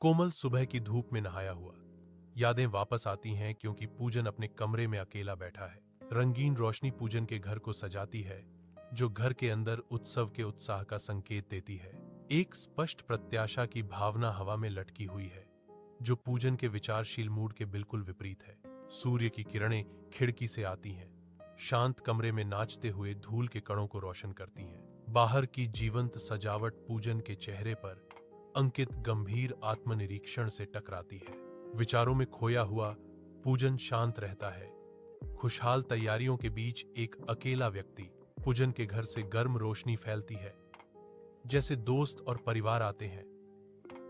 कोमल सुबह की धूप में नहाया हुआ। यादें वापस आती हैं क्योंकि पूजन अपने कमरे में अकेला बैठा है। रंगीन रोशनी पूजन के घर को सजाती है, जो घर के अंदर उत्सव के उत्साह का संकेत देती है। एक स्पष्ट प्रत्याशा की भावना हवा में लटकी हुई है, जो पूजन के विचारशील मूड के बिल्कुल विपरीत है। सूर्य की किरणें खिड़की से आती हैं, शांत कमरे में नाचते हुए धूल के कणों को रोशन करती हैं। बाहर की जीवंत सजावट पूजन के चेहरे पर अंकित गंभीर आत्मनिरीक्षण से टकराती है। विचारों में खोया हुआ पूजन शांत रहता है। खुशहाल तैयारियों के बीच एक अकेला व्यक्ति। पूजन के घर से गर्म रोशनी फैलती है, जैसे दोस्त और परिवार आते हैं।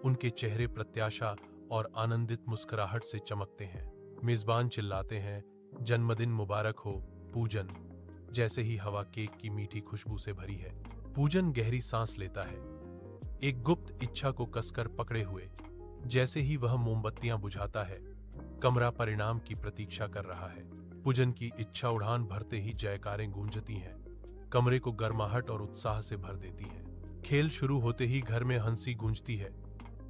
उनके चेहरे प्रत्याशा और आनंदित मुस्कुराहट से चमकते हैं। मेजबान चिल्लाते हैं, जन्मदिन मुबारक हो पूजन। जैसे ही हवा केक की मीठी खुशबू से भरी है, पूजन गहरी सांस लेता है, एक गुप्त इच्छा को कसकर पकड़े हुए। जैसे ही वह मोमबत्तियां बुझाता है, कमरा परिणाम की प्रतीक्षा कर रहा है। पूजन की इच्छा उड़ान भरते ही जयकारें गूंजती हैं, कमरे को गर्माहट और उत्साह से भर देती हैं। खेल शुरू होते ही घर में हंसी गूंजती है,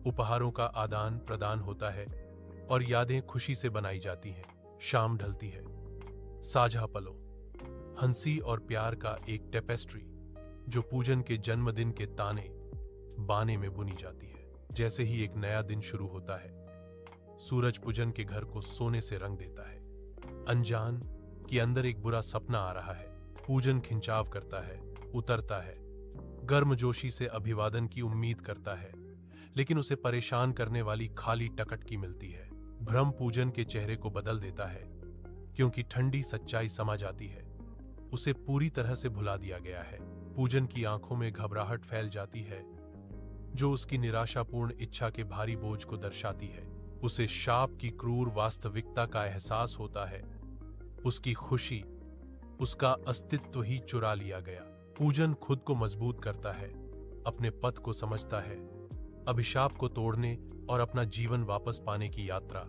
उपहारों का आदान प्रदान होता है और यादें खुशी से बनाई जाती हैं। शाम ढलती है, साझा पलों, हंसी और प्यार का एक टेपेस्ट्री, जो पूजन के जन्मदिन के ताने बाने में बुनी जाती है। जैसे ही एक नया दिन शुरू होता है, सूरज पूजन के घर को सोने से रंग देता है। अनजान कि अंदर एक बुरा सपना आ रहा है। पूजन खिंचाव करता है, उतरता है, गर्मजोशी से अभिवादन की उम्मीद करता है, लेकिन उसे परेशान करने वाली खाली टकटकी मिलती है। भ्रम पूजन के चेहरे को बदल देता है, क्योंकि ठंडी सच्चाई समझ आती है, उसे पूरी तरह से भुला दिया गया है। पूजन की आंखों में घबराहट फैल जाती है, जो उसकी निराशापूर्ण इच्छा के भारी बोझ को दर्शाती है। उसे शाप की क्रूर वास्तविकता का एहसास होता है, उसकी खुशी, उसका अस्तित्व ही चुरा लिया गया। पूजन खुद को मजबूत करता है, अपने पथ को समझता है, अभिशाप को तोड़ने और अपना जीवन वापस पाने की यात्रा